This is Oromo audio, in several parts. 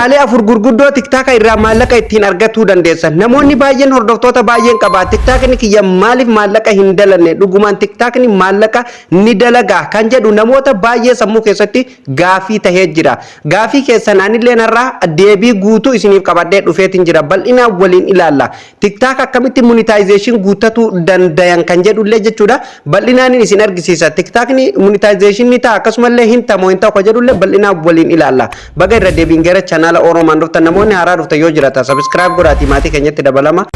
karaalee afur gurguddoo tiktaaka irraa maallaqa ittiin argatuu dandeessan. Namoonni baay'een hordoftoota baay'een qaba. Tiktaakni kiyya maaliif maallaqa hin dalanne? Dhugumaan tiktaakni maallaqa ni dalagaa kan jedhu namoota baay'ee sammuu keessatti gaafii tahee jira. Gaafii keessan anillee narraa deebii guutuu isiniif qabadhee dhufeetiin jira. Bal'inaan waliin ilaalla. Tiktaak akkamitti monetization guuttachuu dandayan kan jedhullee jechuudha. Bal'inaan isin argisiisa. Tiktaakni monetization ni ta'a akkasumallee hin ta'u hin ta'u kan jedhullee bal'inaan waliin ilaalla. Baga irra deebiin gara channel Oromaan dhuftan namoonni haaraa dhuftan yoo jiraata subscribe godhaatii maatii keenyatti dabalama.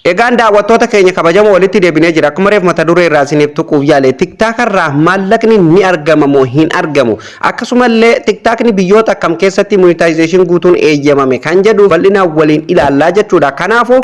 Egaan daawwattoota keenya kabajamoo walitti deebinee jira. Akkuma reef mata duree irraa isiniif tuquuf yaale TikTok irraa maallaqni ni argama moo hin argamu? Akkasumallee TikTokni biyyoota akkam keessatti monetization guutuun eeyyamame kan jedhu bal'inaan waliin ilaallaa jechuudha. Kanaafuu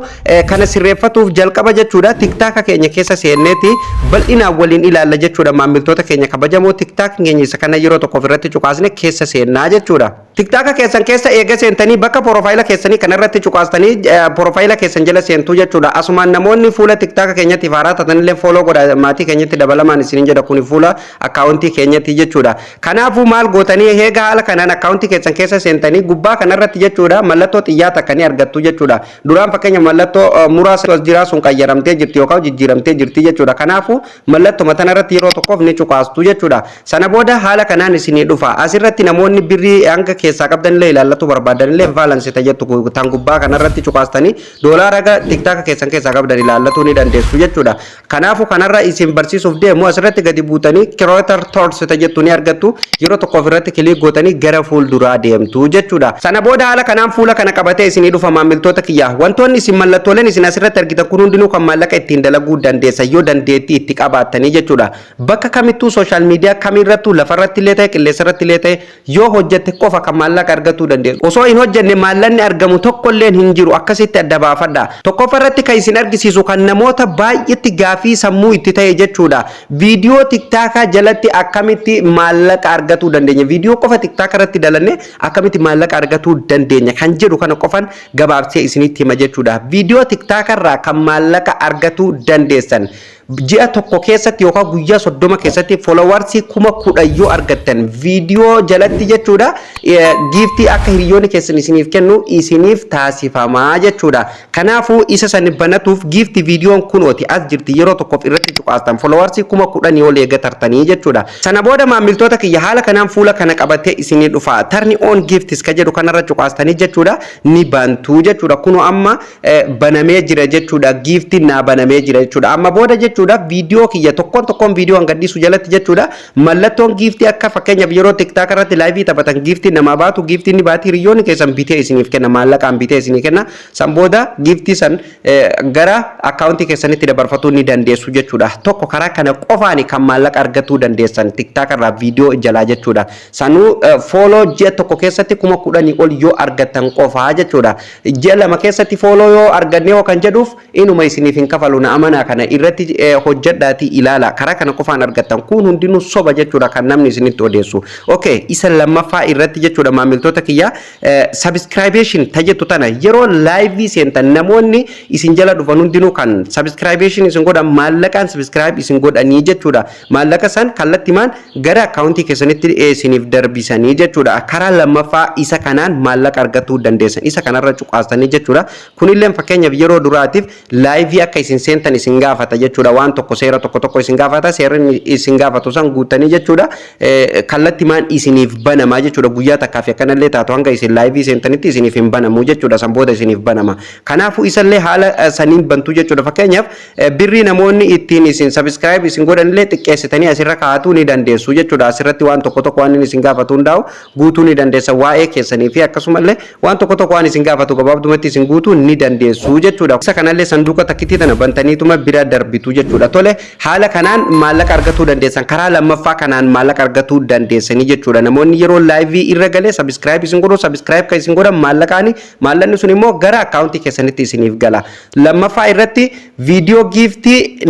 kana sirreeffatuuf jalqaba jechuudha. TikTok keenya keessa seenneeti bal'inaan waliin ilaalla jechuudha. Maamiltoota keenya kabajamoo TikTok keenya isa kana yeroo tokko ofirratti cuqaasne keessa seennaa jechuudha. TikTok keessan keessa eega seentanii bakka profaayila keessanii kanarratti cuqaastanii profaayila keessan jala seentuu jechuudha. Asumaan namoonni fuula TikTok keenyatti faaraa tatanillee follow godha maatii keenyatti dabalamaan isiniin jedha kuni fuula akkaawuntii keenyatti jechuudha. Kanaafuu maal gootanii eega haala kanaan akkaawuntii keessan keessa seentanii gubbaa kanarratti jechuudha mallattoo xiyyaa takkanii argattu jechuudha. Duraan fakkeenya mallattoo muraasa jiraa sun qayyaramtee jirti yookaan jijjiiramtee jirti jechuudha. Kanaafuu mallattoo matanarratti yeroo tokkoof ni cuqaastu jechuudha. Sana booda haala kanaan isinii dhufa. Asirratti namoonni birrii hanga keessaa qabdanillee ilaallatu barbaadanillee balance tajettu tan gubbaa kanarratti cuqaastanii doolaara TikTok keessaa qabdan ilaallatu ni dandeessu jechuudha. Kanaafuu kanarra isin barsiisuuf deemu asirratti gadi buutanii creator tools tajettu ni argattu. Yeroo tokko ofirratti kilik gootanii gara fuulduraa deemtu jechuudha. Sana booda haala kanaan fuula kana qabatee isinii dhufa maamiltoota kiyyaa. Wantoonni isin mallattooleen isin asirratti argitan kun hundinuu kan maallaqa ittiin dalaguu dandeessan yoo dandeettii itti qabaattanii jechuudha. Bakka kamittuu social media kamirrattuu lafarratti illee ta'e qilleensarratti illee ta'e yoo hojjette qofa kan maallaqa argatuu dandeessu. Osoo hin hojjenne maallaqni argamu tokkolleen hin jiru. Akkasitti adda baafadha. Tokkoffarratti kan isin argisiisu kan namoota baay'eetti gaafii sammuu itti ta'e jechuudha. Viidiyoo TikTok jalatti akkamitti maallaqa argatuu dandeenya? Viidiyoo qofa TikTok irratti dalanne akkamitti maallaqa argatuu dandeenya kan jedhu kana qofan gabaabsee isinitti hima jechuudha. Viidiyoo TikTok irraa kan maallaqa argatuu dandeessan ji'a tokko keessatti yookaan guyyaa 30 keessatti followers 10,000 yoo argattan viidiyoo jalatti jechuudha giiftii akka hiriyoonni keessan isiniif kennu isiniif taasifamaa jechuudha. Kanaafuu isa san banatuuf giiftii viidiyoon kunooti as jirti yeroo tokkoof irratti cuqaastan followers 10,000 ol eeggatartanii jechuudha. Sana booda maamiltoota kiyya haala kanaan fuula kana qabatee isinii dhufa. Turn on gifts ka jedhu kanarra cuqaastanii jechuudha ni bantu jechuudha. Kuno amma banamee jira jechuudha. Giiftiin naa banamee jira jechuudha. Amma booda jechuudha video kiyya tokkoon video hangadisu jalatti jechuudha mallattoon giiftii akka fakkeenyaaf yeroo TikTok irratti live taphatan giiftii nama baatu giiftii ni baati hiriyoonni keessan bitee isiniif kenna maallaqaan bitee isinii kenna san booda giiftii san gara akkaawuntii keessanitti dabarfachuu ni dandeessu jechuudha. Tokko karaa kana qofaani kan maallaqa argatuu dandeessan TikTok irraa video jalaa jechuudha. Sanuu follow ji'a tokko keessatti 10,000 ol yoo argattan qofaa jechuudha. Ji'a lama keessatti follow yoo arganne kan jedhuuf inuma isiniif hin kafalu na amanaa kana irratti hojjedhaati ilaala karaa kana qofaan argattan kun hundinuu soba jechuudha kan namni isinitti odeessu. Okay, isa lammaffaa irratti jechuudha maamiltoota kiyya subscription tajettu tana yeroo live seentan namoonni isin jala dhufan hundinuu kan subscription isin godhan maallaqaan subscribe isin godhanii jechuudha. Maallaqa san kallattimaan gara akkaawuntii keessanitti isiniif darbisanii jechuudha. Karaa lammaffaa isa kanaan maallaqa argatuu dandeessan isa kanarra cuqaastanii jechuudha. Kunillee fakkeenyaaf yeroo duraatiif live akka isin seentan isin gaafata jechuudha. Waan tokko seera tokko isin gaafata seerri isin gaafatu san guutanii jechuudha. Kallattimaan isiniif banamaa jechuudha. Guyyaa takkaaf akkanallee taatu hanga isin live seentanitti isiniif hin banamu jechuudha. San booda isiniif banama. Kanaafuu isallee haala saniin bantu jechuudha. Fakkeenyaaf birrii namoonni ittiin isin subscribe isin godhanillee xiqqeessitanii asirra kaa'atuu ni dandeessu jechuudha. Asirratti waan tokko waan isin gaafatu hundaa'u guutuu ni dandeessa waa'ee keessanii fi akkasumallee waan tokko waan isin gaafatu gabaabdumatti isin guutuu ni dandeessu jechuudha. Isa kanallee sanduuqa takkitii tana bantaniituma bira darbitu jechuudha. Tole haala kanaan maallaqa argatuu dandeessan karaa lammaffaa kanaan maallaqa argatuu dandeessanii jechuudha. Namoonni yeroo live irra galee subscribe isin godhu subscribe kan isin godhan maallaqni sun immoo gara account keessanitti isiniif gala. Lammaffaa irratti video gift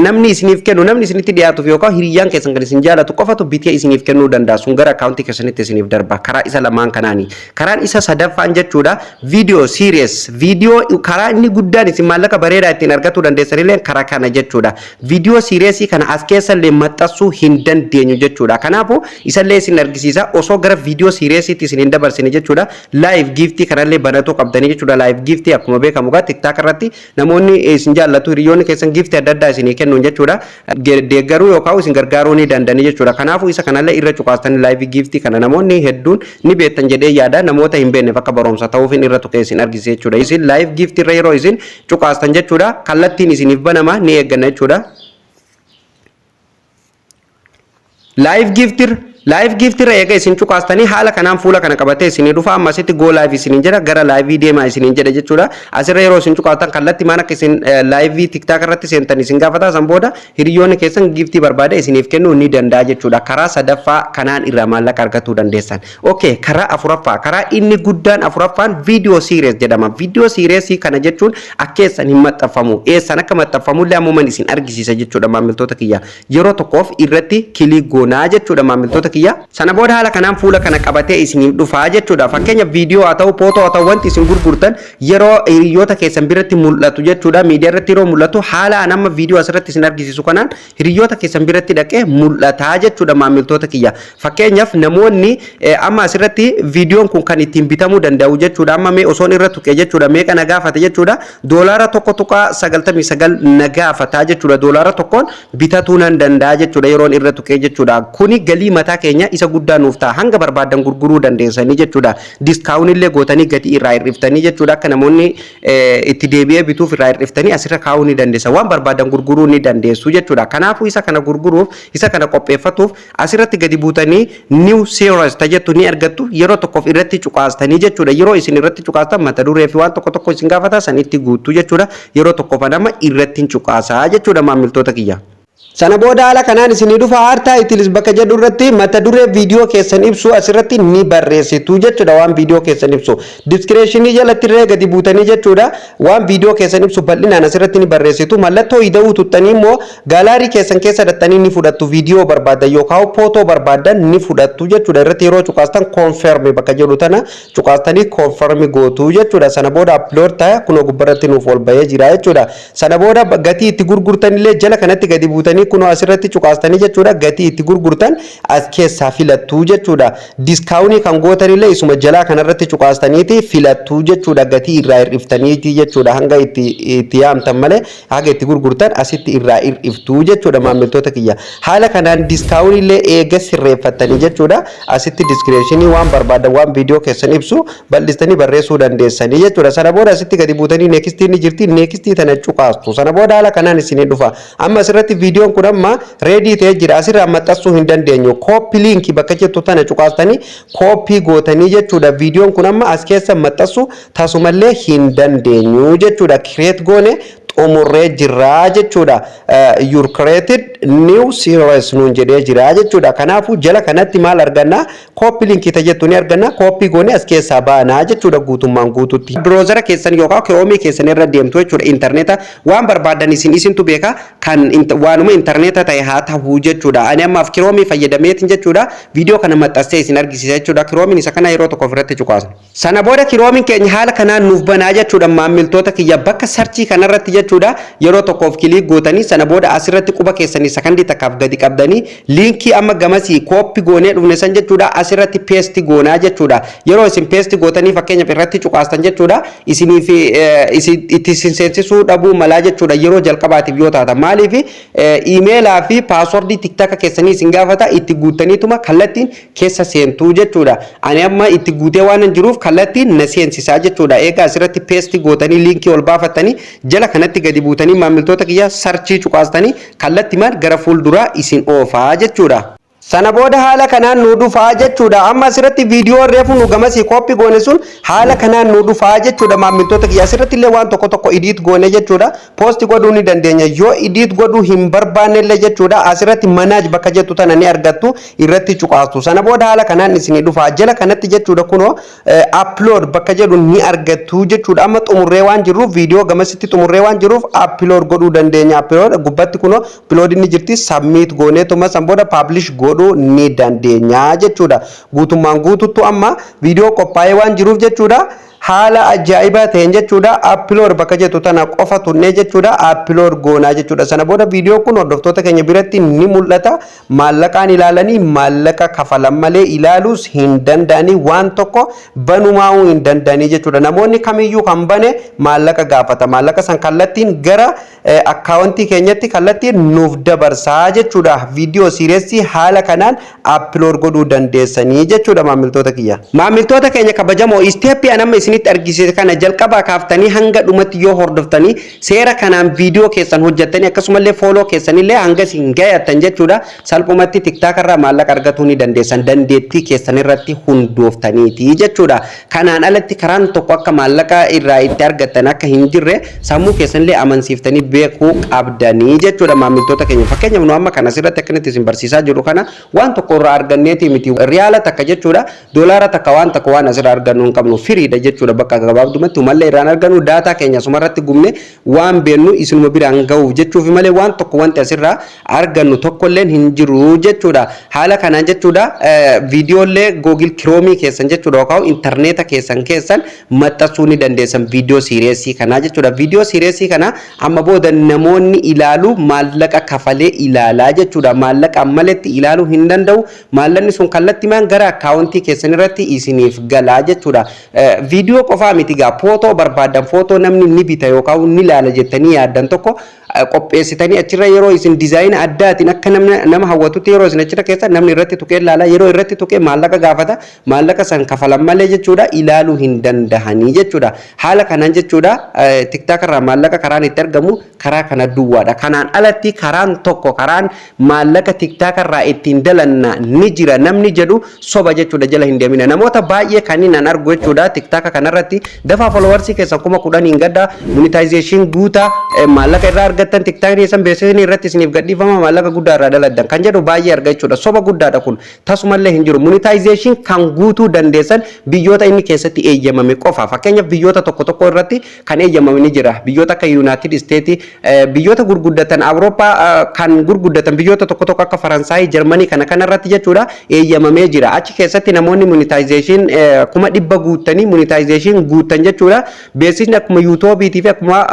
namni isiniif kennu namni isinitti dhiyaatuuf yookaan hiriyyaan keessan kan isin jaalatu qofatu bitee isiniif kennuu danda'a. Sun gara account keessanitti isiniif darba. Karaa isa lamaan kanaani. Karaan isa sadaffaan jechuudha video series video karaa inni guddaan isin maallaqa bareedaa ittiin argatuu dandeessanillee karaa kana jechuudha. Video series kana as keessallee maxxansuu hin dandeenyu jechuudha. Kanaafuu isallee isin argisiisa osoo gara video series itti isin dabarsine jechuudha. Live gift kanallee banatoo qabdanii jechuudha. Live gift akkuma beekamu gaa TikTok irratti namoonni isin jaallatu hiriyoonni keessan gift adda addaa isinii kennuun jechuudha. Deeggaruu yookaan isin gargaaruu ni danda'ani jechuudha. Kanaafuu isa kanallee irra cuqaastanii live gift kana namoonni hedduun ni beektan jedhee yaada namoota hin beekne akka barumsa ta'uuf irra tuqee isin argisiisa jechuudha. Isin live gift irra yeroo isin cuqaastan jechuudha. Kallattiin isiniif banama ni eegganna jechuudha. Live gift irra eega isin cuqaastanii haala kanaan fuula kana qabatee isinii dhufa amma asitti go live isiniin jedha gara live deemaa isiniin jedha jechuudha. Asirra yeroo isin cuqaastan kallattii maan akka isin live TikTok irratti seentan isin gaafata san booda hiriyoonni keessan gift barbaade isiniif kennuu ni danda'a jechuudha. Karaa sadaffaa kanaan irraa maallaqa argatuu dandeessan. Okay, karaa afuraffaa karaa inni guddaan afuraffaan video series jedhama. Video series kana jechuun akkeessan hin maxxanfamu. Eessan akka maxxanfamullee ammuman isin argisiisa jechuudha maamiltoota kiyya. Yeroo tokkoof irratti kilik goonaa jechuudha maamiltoota kiyya. Sana booda haala kanaan fuula kana qabatee isiniif dhufaa jechuudha. Fakkeenya viidiyoo haa ta'u footoo haa ta'u wanti isin gurgurtan yeroo hiriyoota keessan biratti mul'atu jechuudha. Miidiyaa irratti yeroo mul'atu haala amma viidiyoo asirratti isin argisiisu kanaan hiriyoota keessan biratti dhaqee mul'ataa jechuudha maamiltoota kiyya. Fakkeenyaaf namoonni amma asirratti viidiyoon kun kan ittiin bitamuu danda'u jechuudha. Amma mee osoon irra tuqee jechuudha meeqa na gaafata jechuudha. $1.99 na gaafata jechuudha. $1 bitatuu nan danda'a jechuudha yeroon irra tuqee jechuudha. Kuni galii mataa keenya isa guddaa nuuf ta'a hanga barbaadan gurguruu dandeessanii jechuudha. Diskaawun illee gootanii gatii irraa hir'iftanii jechuudha. Akka namoonni itti deebi'ee bituuf irraa hir'iftanii asirra kaa'uu ni dandeessa. Waan barbaadan gurguruu ni dandeessu jechuudha. Kanaafuu isa kana gurguruuf isa kana qopheeffatuuf asirratti gadi buutanii new series tajettu ni argattu. Yeroo tokkoof irratti cuqaastanii jechuudha. Yeroo isin irratti cuqaastan mata duree fi waan tokko isin gaafata sanitti guuttu jechuudha. Yeroo tokkoof nama irratti cuqaasaa jechuudha maamiltoota kiyya. Sana booda haala kanaan isinii dhufa aartaa itilis bakka jedhu irratti mata duree viidiyoo keessan ibsu asirratti ni barreessitu jechuudha. Waan viidiyoo keessan ibsu diskiriipshinii jalatti irree gadi buutanii jechuudha. Waan viidiyoo keessan ibsu bal'inaan asirratti ni barreessitu. Mallattoo ida'uu tuttanii immoo gaalaarii keessan keessa dhattanii ni fudhattu. Viidiyoo barbaadan yookaan footoo barbaadan ni fudhattu jechuudha. Irratti yeroo cuqaastan confirm bakka jedhu tana cuqaastanii confirm gootu jechuudha. Sana booda upload ta'a kunoo gubbarratti nuuf ol bahee jira jechuudha. Sana booda gatii itti gurgurtanillee jala kanatti gadi buutanii kuno asirratti cuqaastanii jechuudha. Gatii itti gurgurtan as keessaa filattu jechuudha. Diskaawunii kan gootanillee isuma jalaa kanarratti cuqaastaniiti filattu jechuudha. Gatii irraa hir'iftaniiti jechuudha. Hanga itti yaamtan malee haga itti gurgurtan asitti irraa hir'iftu jechuudha maamiltoota kiyya. Haala kanaan diskaawunillee eega sirreeffattanii jechuudha. Asitti diskiriipshinii waan barbaadan waan viidiyoo keessan ibsu bal'istanii barreessuu dandeessanii jechuudha. Sana booda asitti gadi buutanii neekistii ni jirti. Neekistii tana cuqaastu. Sana booda haala kanaan isinii dhufa. Amma asirratti viidiyoon kun amma reedii ta'ee jira. Asirraa maxxansuu hin dandeenyu. Kooppi liinkii bakka jettu tana cuqaastanii kooppii gootanii jechuudha. Viidiyoon kun amma as keessa maxxansuu tasumallee hin dandeenyu jechuudha. Kireet goone xumurree jirra jechuudha. Your created new series nuun jedhee jira jechuudha. Kanaafuu jala kanatti maal arganna? Kooppi liinkii tajettu ni arganna. Kooppii goone as keessaa baanaa jechuudha guutummaan guututti. Browsera keessan yookaan Chrome keessan irra deemtu jechuudha. Interneeta waan barbaadan isintu beeka kan waanuma interneeta ta'e haa ta'u jechuudha. Ani ammaaf Chrome fayyadameetiin jechuudha. Viidiyoo kana maxxansee isin argisiisa jechuudha. Chrome isa kana yeroo tokko ofirratti cuqaasna. Sana booda Chrome keenya haala kanaan nuuf banaa jechuudha maamiltoota kiyya bakka sarchii kanarratti jechuudha. Yeroo tokkoof kilik gootanii sana booda asirratti quba keessanii sakandii takkaaf gadi qabdanii liinkii amma gamasii kooppi goonee dhufne san jechuudha. Asirratti paste goonaa jechuudha. Yeroo isin paste gootanii fakkeenyaaf irratti cuqaastan jechuudha. Isiniif itti seensisuu dhabuu malaa jechuudha. Yeroo jalqabaatiif yoo taata maaliif emailaa fi paaswordii TikTok keessanii isin gaafata itti guutaniituma kallattiin keessa seentuu jechuudha. Ani amma itti guutee waan hin jiruuf kallattiin na seensisaa jechuudha. Egaa asirratti paste gootanii liinkii ol baafattanii jala kanatti gadi buutanii maamiltoota kiyya sarchii cuqaastanii kallattii maal gara fuulduraa isin oofaa jechuudha. sana booda haala kanaan nu dhufaa jechuudha. Amma asirratti viidiyoo reefu nu gamasii koppii goone sun haala kanaan nu dhufaa jechuudha. Maamiltoota kiyya asirratti illee waan tokko idiit goone jechuudha. Poosti godhuu ni dandeenya. Yoo idiit godhuu hin barbaanne illee jechuudha asirratti manaaj bakka jettu tana ni argattu irratti cuqaastu. Sana booda haala kanaan isin dhufaa jala kanatti jechuudha kunoo upload bakka jedhu ni argattu jechuudha. Amma xumurree waan jiruuf viidiyoo gamasitti xumurree waan jiruuf upload godhuu dandeenya. Upload gubbatti kunoo upload ni jirti submit goone tuma san booda publish godhuu ni dandeenya jechuudha. Guutummaan guututti amma viidiyoo qophaa'ee waan jiruuf jechuudha. Haala ajaa'ibaa ta'een jechuudha upload bakka jettu tana qofa tunnee jechuudha upload goonaa jechuudha. Sana booda viidiyoo kun hordoftoota keenya biratti ni mul'ata. Maallaqaan ilaalanii maallaqa kafalan malee ilaaluus hin danda'anii waan tokko banumaa'uu hin danda'anii jechuudha. Namoonni kamiyyuu kan bane maallaqa gaafata. Maallaqa san kallattiin gara akkaawuntii keenyatti kallattiin nuuf dabarsaa jechuudha. Viidiyoo siireessii haala kanaan upload godhuu dandeessanii jechuudha maamiltoota kiyya. Maamiltoota keenya kabajamoo isteeppii anamma isinitti argisiise kana jalqabaa kaaftanii hanga dhumatti yoo hordoftanii seera kanaan viidiyoo keessan hojjettanii akkasumallee fooloo keessanillee hanga isin gayattan jechuudha. Salphumatti TikTok irraa maallaqa argatuu ni dandeessan dandeettii keessan irratti hundooftaniiti jechuudha. Kanaan alatti karaan tokko akka maallaqa irraa itti argattan akka hin jirre sammuu keessanillee amansiiftanii beekuu qabdanii jechuudha maamiltoota keenya. Fakkeenyaaf nu amma kana asirratti akkanatti isin barsiisaa jiru kana waan tokko irraa arganneeti miti riyaala takka jechuudha doolaara takka waan takka waan asirraa argannu hin qabnu firiidha jechuudha bakka gabaabdumatti malee irraan argannu daataa keenya sumarratti gumne waan beennu isinuma biraan ga'u jechuuf malee waan tokko wanti asirraa argannu tokkolleen hin jiru jechuudha. Haala kanaan jechuudha viidiyoolee Google Chrome keessan jechuudha yookaan interneeta keessan maxxansuu ni dandeessan viidiyoo siireessii kana jechuudha. Viidiyoo siireessii kana amma booda namoonni ilaalu maallaqa kafalee ilaalaa jechuudha. Maallaqa maletti ilaaluu hin danda'u. Maallaqni sun kallattimaan gara akkaawuntii keessan irratti isiniif galaa jechuudha. Viidiyoo qofaa miti gaa footoo barbaadan footoo namni ni bita yookaan ni ilaala jettanii yaaddan tokko qopheessitanii achirra yeroo isin dizaayina addaatiin akka nama hawwatutti yeroo isin achirra keessa namni irratti tuqee ilaala yeroo irratti tuqee maallaqa gaafata maallaqa san kafalan malee jechuudha ilaaluu hin dandahanii jechuudha. Haala kanaan jechuudha TikTok irraa maallaqa karaan itti argamu karaa kana duwwaadha. Kanaan alatti karaan tokko karaan maallaqa TikTok irraa ittiin dalanna ni jira namni jedhu soba jechuudha jala hin deemina. Namoota baay'ee kanneen an argu jechuudha TikTok kanarratti dafaa followersii keessan 10,000 gadda monetization guutaa maallaqa irraa argattan TikTok keessan beeksisni irratti isiniif gadhiifama maallaqa guddaa irraa daladdan kan jedhu baay'ee arga jechuudha. Soba guddaadha kun tasumallee hin jiru. Monetization kan guutuu dandeessan biyyoota inni keessatti eeyyamame qofa. Fakkeenyaaf biyyoota tokko irratti kan eeyyamame ni jira. Biyyoota akka United States biyyoota gurguddatan Awurooppaa kan gurguddatan biyyoota tokko akka Faransaay Jarmanii kana irratti jechuudha eeyyamamee jira. Achi keessatti namoonni monetization 100 guuttanii monetization guuttan jechuudha. Beeksisni akkuma YouTube fi akkuma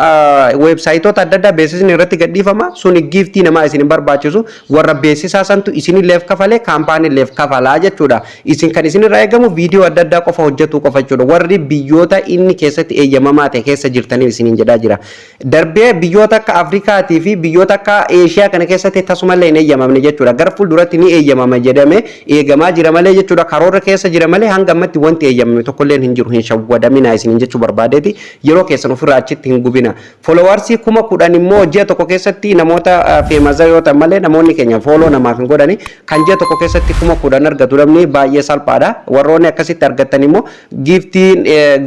websaayitoota adda addaa beeksisni irratti gadhiifama suni giftii namaa isin barbaachisu warra beeksisaa santu isinilleef kafalee kaampaaniileef kafalaa jechuudha. Isin kan isin irraa eegamu viidiyoo adda addaa qofa hojjetu qofa jechuudha. Warri biyyoota inni keessatti eeyyamamaa ta'e keessa jirtaniif isiniin jedhaa jira. Darbee biyyoota akka Afrikaatii fi biyyoota akka Eeshiyaa kana keessatti tasumallee hin eeyyamamne jechuudha. Gara fuulduratti ni eeyyamama jedhamee eegamaa jira malee jechuudha. Karoora keessa jira malee hanga ammatti wanti eeyyamame tokkolleen hin jiru hin shawwadamina isiniin jechuu barbaadeeti yeroo keessan ofirraa achitti hin gubina. Followersii 10,000 immoo ji'a tokko keessatti namoota feemaza yoo ta'an malee namoonni keenya follow namaaf hin godhani kan ji'a tokko keessatti 10,000 argatu namni baay'ee salphaadha. Warroonni akkasitti argatan immoo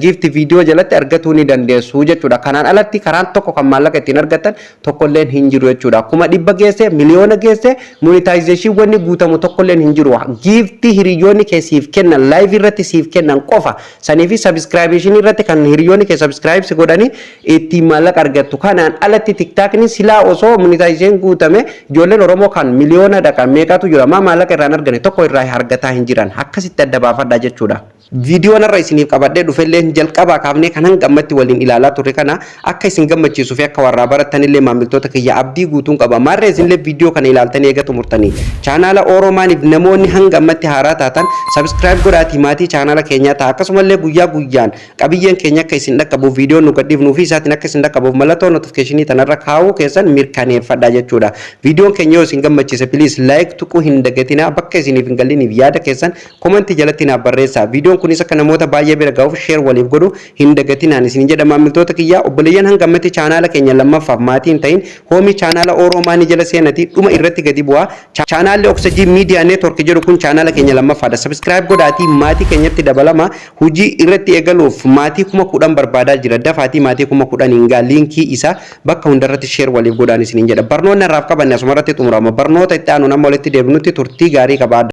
gift viidiyoo jalatti argatuu ni dandeessu jechuudha. Kanaan alatti karaan tokko kan maallaqa ittiin argatan tokkolleen hin jiru jechuudha. 100 geesse miliyoona geesse monetization wanni guutamu tokkolleen hin jiru. Gifti hiriyoonni keessiif kennan live irratti siif kennan qofa saniifi subscription irratti kan hiriyoonni kee subscribe godhanii itti maallaqa argattu. Kanaan alatti TikTokni silaa osoo monetization guutame ijoolleen Oromoo kan miliyoona dhaqan meeqatu jira maallaqa irraan argane tokko irraa argataa hin jiran akkasitti adda baafadha jechuudha. Viidiyoon irra isiniif qabadhee dhufellee jalqabaa kaafnee kan hanga ammatti waliin ilaalaa turre kana akka isin gammachiisuu fi akka warraa barattanillee maamiltoota kiyya abdii guutuun qaba. Maarree isinillee viidiyoo kana ilaaltanii eega xumurtanii chaanaala Oromaaniif namoonni hanga ammatti haaraa taatan subscribe godhaatii maatii chaanaala keenyaa ta'a. Akkasumallee guyyaa guyyaan qabiyyeen keenya akka isin dhaqqabuuf viidiyoon nu gadhiifnuu fi isaatiin akka isin dhaqqabuuf mallattoo notifiikeeshinii tanarra kaa'uu keessan mirkaneeffadha jechuudha. Viidiyoon keenya yoo isin gammachiise please like tuquu hin dagatinaa bakka isiniif hin galiniif yaada keessan komentii jalatti naaf barreessaa. Viidiyoon kunis akka namoota baay'ee bira ga'uuf share waliif godhu hin dagatinaan isin jedha maamiltoota kiyyaa obboleeyyan hangammatti chaanaala keenya lammaffaaf maatii hin ta'in hoomii chaanaala Oromaanii jala seenati dhuma irratti gadi bu'aa chaanaalli Oxygen Media Network jedhu kun chaanaala keenya lammaffaadha subscribe godhaatii maatii keenyatti dabalama hojii irratti eegaluuf maatii 10,000 barbaadaa jira dafaatii maatii 10,000 hingaa liinkii isaa bakka hundarratti share waliif godhaan isin jedha barnoonni irraaf qabanne asumarratti xumurama barnoota itti aanu nama walitti deebinutti turtii gaarii qabaadha